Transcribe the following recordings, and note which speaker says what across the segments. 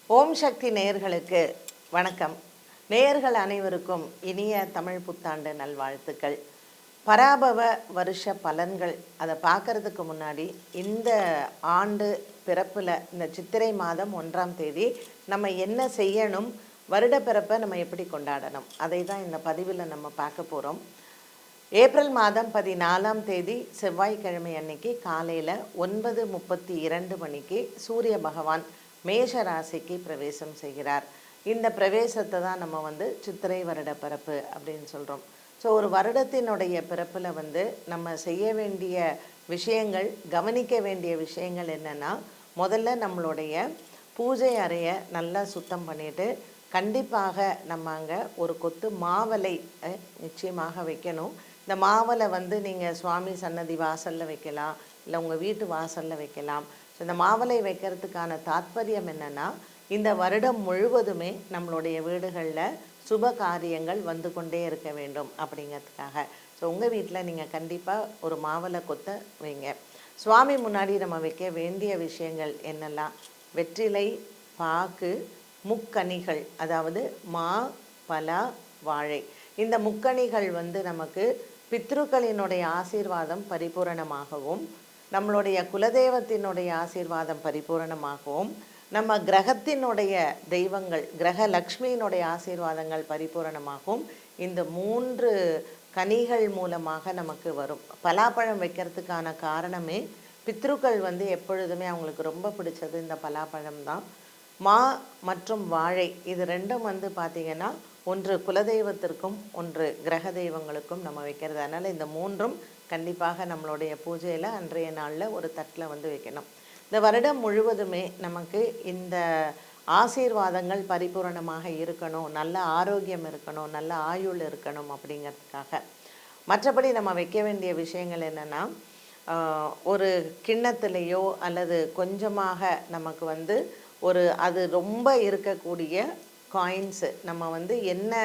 Speaker 1: ஓம் சக்தி நேயர்களுக்கு வணக்கம். நேயர்கள் அனைவருக்கும் இனிய தமிழ் புத்தாண்டு நல்வாழ்த்துக்கள். பராபவ வருஷ பலன்கள் அதை பார்க்கறதுக்கு முன்னாடி இந்த ஆண்டு பிறப்பில் இந்த சித்திரை மாதம் 1ஆம் தேதி நம்ம என்ன செய்யணும், வருட பிறப்பை நம்ம எப்படி கொண்டாடணும், அதை தான் இந்த பதிவில் நம்ம பார்க்க போகிறோம். ஏப்ரல் மாதம் 14ஆம் தேதி செவ்வாய்க்கிழமை அன்னைக்கு காலையில் 9:32 மணிக்கு சூரிய பகவான் மேஷ ராசிக்கு பிரவேசம் செய்கிறார். இந்த பிரவேசத்தை தான் நம்ம சித்திரை வருட பிறப்பு அப்படின்னு சொல்கிறோம். ஸோ ஒரு வருடத்தினுடைய பிறப்பில் நம்ம செய்ய வேண்டிய விஷயங்கள், கவனிக்க வேண்டிய விஷயங்கள் என்னென்னா, முதல்ல நம்மளுடைய பூஜை அறையை நல்லா சுத்தம் பண்ணிவிட்டு கண்டிப்பாக நம்ம அங்கே ஒரு கொத்து மாவலை நிச்சயமாக வைக்கணும். இந்த மாவலை நீங்கள் சுவாமி சன்னதி வாசலில் வைக்கலாம், இல்லை உங்கள் வீட்டு வாசலில் வைக்கலாம். ஸோ இந்த மாவலை வைக்கிறதுக்கான தாத்பரியம் என்னென்னா, இந்த வருடம் முழுவதுமே நம்மளுடைய வீடுகளில் சுப காரியங்கள் வந்து கொண்டே இருக்க வேண்டும் அப்படிங்கிறதுக்காக. ஸோ உங்கள் வீட்டில் நீங்கள் கண்டிப்பாக ஒரு மாவலை கொத்த வைங்க. சுவாமி முன்னாடி நம்ம வைக்க வேண்டிய விஷயங்கள் என்னெல்லாம்: வெற்றிலை, பாக்கு, முக்கனிகள், அதாவது மா, பலா, வாழை. இந்த முக்கணிகள் நமக்கு பித்ருக்களினுடைய ஆசீர்வாதம் பரிபூரணமாகவும், நம்மளுடைய குலதெய்வத்தினுடைய ஆசீர்வாதம் பரிபூரணமாகவும், நம்ம கிரகத்தினுடைய தெய்வங்கள், கிரக லக்ஷ்மியினுடைய ஆசீர்வாதங்கள் பரிபூரணமாகவும் இந்த 3 கனிகள் மூலமாக நமக்கு வரும். பலாப்பழம் வைக்கிறதுக்கான காரணமே, பித்ருக்கள் எப்பொழுதுமே அவங்களுக்கு ரொம்ப பிடிச்சது இந்த பலாப்பழம் தான். மா மற்றும் வாழை இது ரெண்டும் பார்த்திங்கன்னா, ஒன்று குலதெய்வத்திற்கும் ஒன்று கிரக தெய்வங்களுக்கும் நம்ம வைக்கிறது. அதனால் இந்த 3ம் கண்டிப்பாக நம்மளுடைய பூஜையில் அன்றைய நாளில் ஒரு தட்டில் வைக்கணும். இந்த வருடம் முழுவதுமே நமக்கு இந்த ஆசீர்வாதங்கள் பரிபூரணமாக இருக்கணும், நல்ல ஆரோக்கியம் இருக்கணும், நல்ல ஆயுள் இருக்கணும் அப்படிங்கிறதுக்காக. மற்றபடி நம்ம வைக்க வேண்டிய விஷயங்கள் என்னென்னா, ஒரு கிண்ணத்துலேயோ அல்லது கொஞ்சமாக நமக்கு அது ரொம்ப இருக்கக்கூடிய காயின்ஸு நம்ம என்ன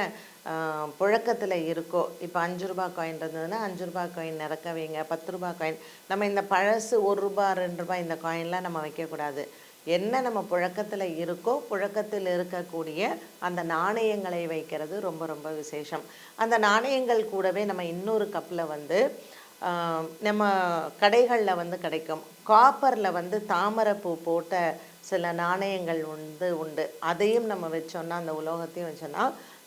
Speaker 1: புழக்கத்தில் இருக்கோ, இப்போ 5 ரூபா காயின் இருந்ததுன்னா 5 ரூபா காயின் நிறக்க வைங்க. 10 ரூபா காயின், நம்ம இந்த பழசு 1 ரூபா 2 ரூபா இந்த காயின்லாம் நம்ம வைக்கக்கூடாது. என்ன நம்ம புழக்கத்தில் இருக்கோ, புழக்கத்தில் இருக்கக்கூடிய அந்த நாணயங்களை வைக்கிறது ரொம்ப ரொம்ப விசேஷம். அந்த நாணயங்கள் கூடவே நம்ம இன்னொரு கப்பில் நம்ம கடைகளில் கிடைக்கும். காப்பரில் தாமரைப்பூ போட்ட சில நாணயங்கள் உண்டு. அதையும் நம்ம வச்சோன்னா, அந்த உலோகத்தையும் வச்சோன்னா,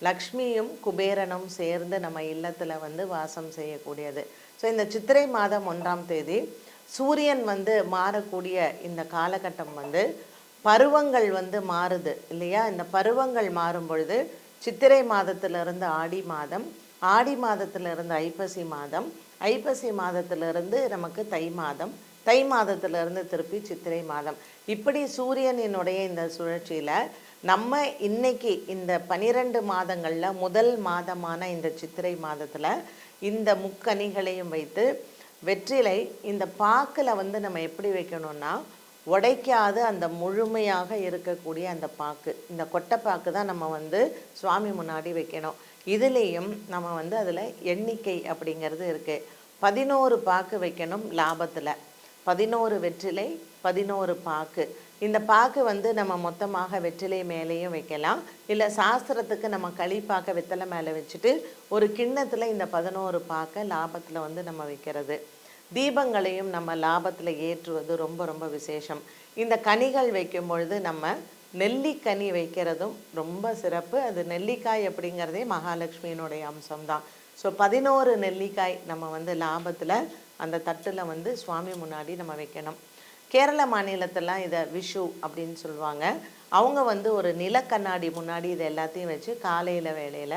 Speaker 1: லக்ஷ்மியும் குபேரனும் சேர்ந்து நம்ம இல்லத்தில் வாசம் செய்யக்கூடியது. ஸோ இந்த சித்திரை மாதம் 1ஆம் தேதி சூரியன் மாறக்கூடிய இந்த காலகட்டம் பருவங்கள் மாறுது இல்லையா? இந்த பருவங்கள் மாறும் பொழுது சித்திரை மாதத்திலிருந்து ஆடி மாதம், ஆடி மாதத்திலிருந்து ஐப்பசி மாதம், ஐப்பசி மாதத்திலிருந்து நமக்கு தை மாதம், தை மாதத்திலிருந்து திருப்பி சித்திரை மாதம். இப்படி சூரியனினுடைய இந்த சுழற்சியில் நம்ம இன்னைக்கு இந்த 12 மாதங்களில் முதல் மாதமான இந்த சித்திரை மாதத்தில் இந்த முக்கனிகளையும் வைத்து, வெற்றிலை இந்த பாக்கில் நம்ம எப்படி வைக்கணும்னா, உடைக்காத அந்த முழுமையாக இருக்கக்கூடிய அந்த பாக்கு, இந்த கொட்டைப்பாக்கு தான் நம்ம சுவாமி முன்னாடி வைக்கணும். இதுலேயும் நம்ம அதில் எண்ணிக்கை அப்படிங்கிறது இருக்குது. 11 பாக்கு வைக்கணும் லாபத்தில். 11 வெற்றிலை, 11 பாக்கு. இந்த பாக்கு நம்ம மொத்தமாக வெற்றிலை மேலேயும் வைக்கலாம், இல்லை சாஸ்திரத்துக்கு நம்ம களிப்பாக்க வெத்தலை மேலே வச்சுட்டு ஒரு கிண்ணத்தில் இந்த 11 பாக்கை லாபத்தில் நம்ம வைக்கிறது. தீபங்களையும் நம்ம லாபத்தில் ஏற்றுவது ரொம்ப ரொம்ப விசேஷம். இந்த கனிகள் வைக்கும் பொழுது நம்ம நெல்லிக்கனி வைக்கிறதும் ரொம்ப சிறப்பு. அது நெல்லிக்காய் அப்படிங்கிறதே மகாலட்சுமியினுடைய அம்சம்தான். ஸோ 11 நெல்லிக்காய் நம்ம லாபத்தில் அந்த தட்டில் சுவாமி முன்னாடி நம்ம வைக்கணும். கேரள மாநிலத்திலாம் இதை விஷு அப்படின்னு சொல்லுவாங்க. அவங்க ஒரு நிலக்கண்ணாடி முன்னாடி இதை எல்லாத்தையும் வச்சு காலையில் வேளையில்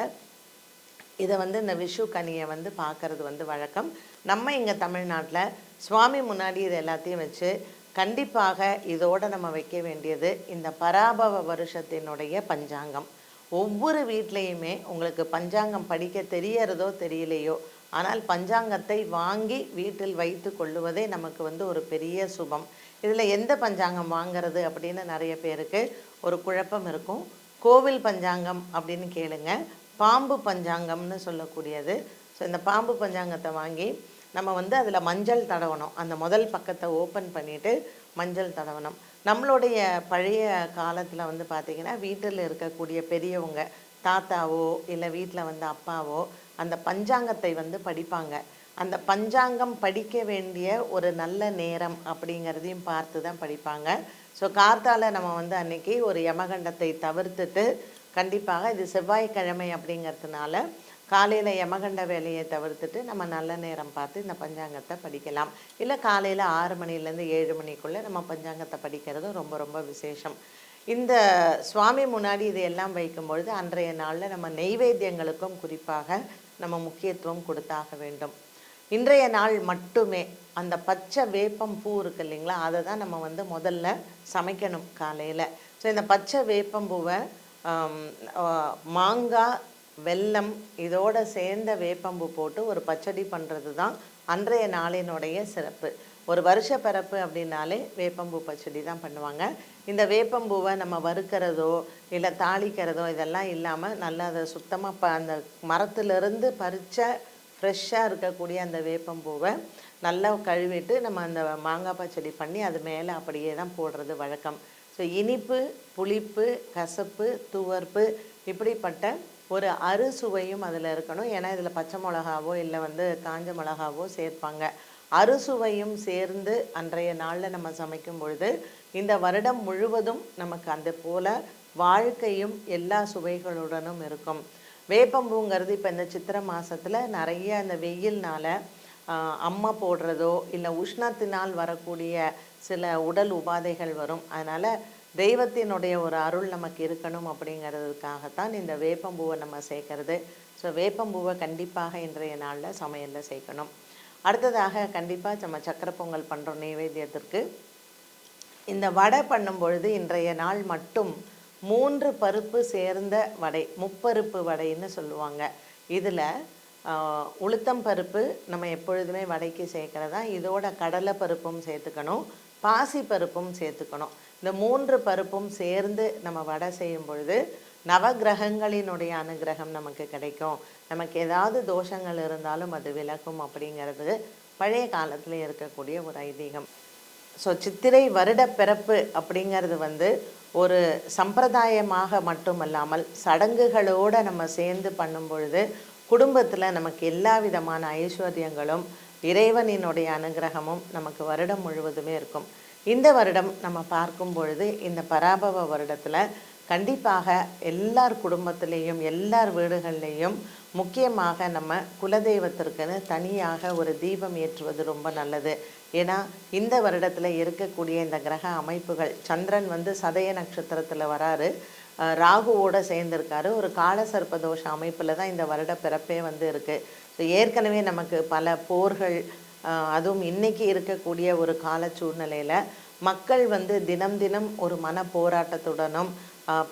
Speaker 1: இதை இந்த விஷு கனியை பார்க்குறது வழக்கம். நம்ம இங்கே தமிழ்நாட்டில் சுவாமி முன்னாடி இதை எல்லாத்தையும் வச்சு கண்டிப்பாக இதோடு நம்ம வைக்க வேண்டியது இந்த பராபவ வருஷத்தினுடைய பஞ்சாங்கம். ஒவ்வொரு வீட்லேயுமே உங்களுக்கு பஞ்சாங்கம் படிக்க தெரியறதோ தெரியலையோ, ஆனால் பஞ்சாங்கத்தை வாங்கி வீட்டில் வைத்து கொள்ளுவதே நமக்கு ஒரு பெரிய சுபம். இதில் எந்த பஞ்சாங்கம் வாங்கிறது அப்படின்னு நிறைய பேருக்கு ஒரு குழப்பம் இருக்கும். கோவில் பஞ்சாங்கம் அப்படின்னு கேளுங்க, பாம்பு பஞ்சாங்கம்னு சொல்லக்கூடியது. ஸோ இந்த பாம்பு பஞ்சாங்கத்தை வாங்கி நம்ம அதில் மஞ்சள் தடவணும். அந்த முதல் பக்கத்தை ஓப்பன் பண்ணிவிட்டு மஞ்சள் தடவணும். நம்மளுடைய பழைய காலத்தில் வந்து பார்த்திங்கன்னா வீட்டில் இருக்கக்கூடிய பெரியவங்க தாத்தாவோ இல்லை வீட்டில் வந்து அப்பாவோ அந்த பஞ்சாங்கத்தை வந்து படிப்பாங்க. அந்த பஞ்சாங்கம் படிக்க வேண்டிய ஒரு நல்ல நேரம் அப்படிங்கிறதையும் பார்த்து தான் படிப்பாங்க. ஸோ கார்த்தால நம்ம வந்து அன்னைக்கு ஒரு யமகண்டத்தை தவிர்த்துட்டு, கண்டிப்பாக இது செவ்வாய்க்கிழமை அப்படிங்கிறதுனால காலையில் யமகண்ட வேலையை தவிர்த்துட்டு நம்ம நல்ல நேரம் பார்த்து இந்த பஞ்சாங்கத்தை படிக்கலாம். இல்லை காலையில் 6 மணிலேருந்து 7 மணிக்குள்ளே நம்ம பஞ்சாங்கத்தை படிக்கிறது ரொம்ப ரொம்ப விசேஷம். இந்த சுவாமி முன்னாடி இதையெல்லாம் வைக்கும்பொழுது அன்றைய நாளில் நம்ம நெய்வேத்தியங்களுக்கும் குறிப்பாக நம்ம முக்கியத்துவம் கொடுத்தாக வேண்டும். இன்றைய நாள் மட்டுமே அந்த பச்சை வேப்பம் பூ இருக்கு இல்லைங்களா, அதை தான் நம்ம வந்து முதல்ல சமைக்கணும் காலையில். ஸோ இந்த பச்சை வேப்பம்பூவை மாங்காய், வெல்லம் இதோடு சேர்ந்த வேப்பம்பூ போட்டு ஒரு பச்சடி பண்ணுறது தான் அன்றைய நாளினுடைய சிறப்பு. ஒரு வருஷ பிறப்பு அப்படின்னாலே வேப்பம்பூ பச்சடி தான் பண்ணுவாங்க. இந்த வேப்பம்பூவை நம்ம வறுக்கிறதோ இல்லை தாளிக்கிறதோ இதெல்லாம் இல்லாமல் நல்லா அதை சுத்தமாக அந்த மரத்துலேருந்து பறித்த ஃப்ரெஷ்ஷாக இருக்கக்கூடிய அந்த வேப்பம்பூவை நல்லா கழுவிட்டு நம்ம அந்த மாங்காய் பச்சடி பண்ணி அது மேலே அப்படியே தான் போடுறது வழக்கம். ஸோ இனிப்பு, புளிப்பு, கசப்பு, துவர்ப்பு இப்படிப்பட்ட ஒரு அறுசுவையும் அதில் இருக்கணும். ஏன்னா இதில் பச்சை மிளகாவோ இல்லை வந்து காஞ்ச மிளகாவோ சேர்ப்பாங்க. அறுசுவையும் சேர்ந்து அன்றைய நாளில் நம்ம சமைக்கும் பொழுது இந்த வருடம் முழுவதும் நமக்கு அந்த போல் வாழ்க்கையும் எல்லா சுவைகளுடனும் இருக்கும். வேப்பம்பூங்கிறது இப்போ இந்த சித்திரை மாதத்தில் நிறைய அந்த வெயில்னால் அம்மா போடுறதோ இல்லை உஷ்ணத்தினால் வரக்கூடிய சில உடல் உபாதைகள் வரும். அதனால் தெய்வத்தினுடைய ஒரு அருள் நமக்கு இருக்கணும் அப்படிங்கிறதுக்காகத்தான் இந்த வேப்பம்பூவை நம்ம சேர்க்கறது. ஸோ வேப்பம்பூவை கண்டிப்பாக இன்றைய நாளில் சமையலில் சேர்க்கணும். அடுத்ததாக கண்டிப்பாக நம்ம சக்கரை பொங்கல் பண்ணுறோம் நைவேத்தியத்திற்கு. இந்த வடை பண்ணும் பொழுது இன்றைய நாள் மட்டும் 3 பருப்பு சேர்ந்த வடை, முப்பருப்பு வடைன்னு சொல்லுவாங்க. இதில் உளுத்தம் பருப்பு நம்ம எப்பொழுதுமே வடைக்கு சேர்க்கிறதா, இதோட கடலை பருப்பும் சேர்த்துக்கணும், பாசி பருப்பும் சேர்த்துக்கணும். இந்த 3 பருப்பும் சேர்ந்து நம்ம வடை செய்யும் பொழுது நவகிரகங்களினுடைய அனுகிரகம் நமக்கு கிடைக்கும். நமக்கு ஏதாவது தோஷங்கள் இருந்தாலும் அது விலகும் அப்படிங்கிறது பழைய காலத்தில் இருக்கக்கூடிய ஒரு ஐதீகம். ஸோ சித்திரை வருட பிறப்பு அப்படிங்கிறது வந்து ஒரு சம்பிரதாயமாக மட்டுமல்லாமல் சடங்குகளோடு நம்ம சேர்ந்து பண்ணும் பொழுது குடும்பத்தில் நமக்கு எல்லா விதமான ஐஸ்வர்யங்களும் இறைவனினுடைய அனுகிரகமும் நமக்கு வருடம் முழுவதுமே இருக்கும். இந்த வருடம் நம்ம பார்க்கும் பொழுது இந்த பராபவ வருடத்தில் கண்டிப்பாக எல்லார் குடும்பத்திலேயும் எல்லார் வீடுகள்லேயும் முக்கியமாக நம்ம குலதெய்வத்திற்குன்னு தனியாக ஒரு தீபம் ஏற்றுவது ரொம்ப நல்லது. ஏன்னா இந்த வருடத்தில் இருக்கக்கூடிய இந்த கிரக அமைப்புகள், சந்திரன் வந்து சதய நட்சத்திரத்தில் வராரு, ராகுவோடு சேர்ந்துருக்காரு, ஒரு காலசர்ப்ப தோஷ அமைப்பில் தான் இந்த வருட பிறப்பே வந்து இருக்குது. ஸோ ஏற்கனவே நமக்கு பல போர்கள், அதுவும் இன்றைக்கி இருக்கக்கூடிய ஒரு கால சூழ்நிலையில் மக்கள் வந்து தினம் தினம் ஒரு மன போராட்டத்துடனும்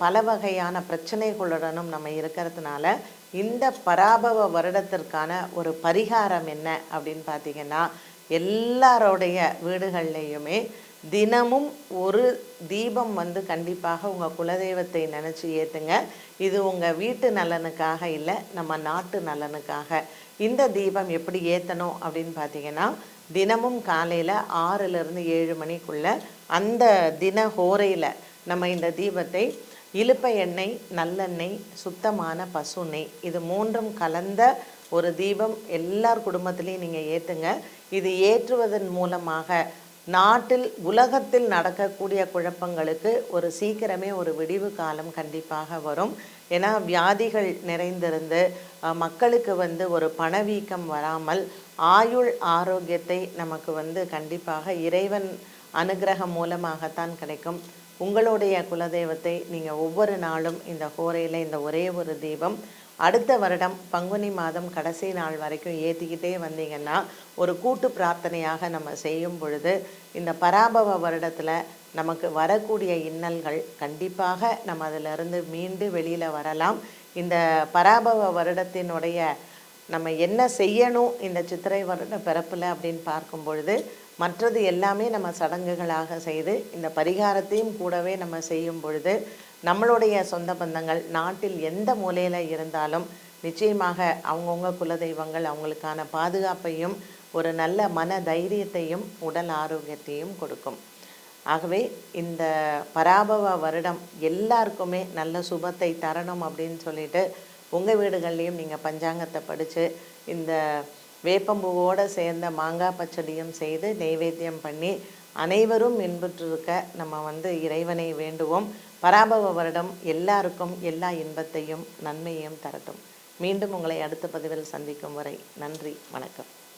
Speaker 1: பல வகையான பிரச்சனைகளுடனும் நம்ம இருக்கிறதுனால இந்த பராபவ வருடத்திற்கான ஒரு பரிகாரம் என்ன அப்படின்னு பார்த்திங்கன்னா, எல்லாரோடைய வீடுகள்லேயுமே தினமும் ஒரு தீபம் வந்து கண்டிப்பாக உங்கள் குலதெய்வத்தை நினச்சி ஏற்றுங்க. இது உங்கள் வீட்டு நலனுக்காக இல்லை, நம்ம நாட்டு நலனுக்காக. இந்த தீபம் எப்படி ஏற்றணும் அப்படின்னு பார்த்திங்கன்னா, தினமும் காலையில் 6லேருந்து 7 மணிக்குள்ளே அந்த தின ஹோரையில் நம்ம இந்த தீபத்தை இலுப்பை எண்ணெய், நல்லெண்ணெய், சுத்தமான பசு நெய் இது 3ம் கலந்த ஒரு தீபம் எல்லார் குடும்பத்திலையும் நீங்கள் ஏற்றுங்க. இது ஏற்றுவதன் மூலமாக நாட்டில் உலகத்தில் நடக்கக்கூடிய குழப்பங்களுக்கு ஒரு சீக்கிரமே ஒரு விடிவு காலம் கண்டிப்பாக வரும். ஏன்னா வியாதிகள் நிறைந்திருந்து மக்களுக்கு வந்து ஒரு பணவீக்கம் வராமல் ஆயுள் ஆரோக்கியத்தை நமக்கு வந்து கண்டிப்பாக இறைவன் அனுகிரகம் மூலமாகத்தான் கிடைக்கும். உங்களுடைய குலதெய்வத்தை நீங்கள் ஒவ்வொரு நாளும் இந்த ஹோரையில் இந்த ஒரே ஒரு தீபம் அடுத்த வருடம் பங்குனி மாதம் கடைசி நாள் வரைக்கும் ஏற்றிக்கிட்டே வந்தீங்கன்னா ஒரு கூட்டு பிரார்த்தனையாக நம்ம செய்யும் பொழுது இந்த பராபவ வருடத்தில் நமக்கு வரக்கூடிய இன்னல்கள் கண்டிப்பாக நம்ம அதிலிருந்து மீண்டு வெளியில் வரலாம். இந்த பராபவ வருடத்தினுடைய நம்ம என்ன செய்யணும் இந்த சித்திரை வருட பிறப்பில் அப்படின்னு பார்க்கும் பொழுது மற்றது எல்லாமே நம்ம சடங்குகளாக செய்து இந்த பரிகாரத்தையும் கூடவே நம்ம செய்யும் பொழுது நம்மளுடைய சொந்த பந்தங்கள் நாட்டில் எந்த மூலையில் இருந்தாலும் நிச்சயமாக அவங்கவுங்க குலதெய்வங்கள் அவங்களுக்கான பாதுகாப்பையும் ஒரு நல்ல மன தைரியத்தையும் உடல் ஆரோக்கியத்தையும் கொடுக்கும். ஆகவே இந்த பராபவ வருடம் எல்லாருக்குமே நல்ல சுபத்தை தரணும் அப்படின்னு சொல்லிட்டு உங்கள் வீடுகள்லேயும் நீங்கள் பஞ்சாங்கத்தை படித்து இந்த வேப்பம்பூவோடு சேர்ந்த மாங்காய் பச்சடியும் செய்து நெய்வேத்தியம் பண்ணி அனைவரும் இன்புற்றிருக்க நம்ம இறைவனை வேண்டுவோம். பராபவ வருடம் எல்லாருக்கும் எல்லா இன்பத்தையும் நன்மையையும் தரட்டும். மீண்டும் உங்களை அடுத்த பதிவில் சந்திக்கும் வரை நன்றி, வணக்கம்.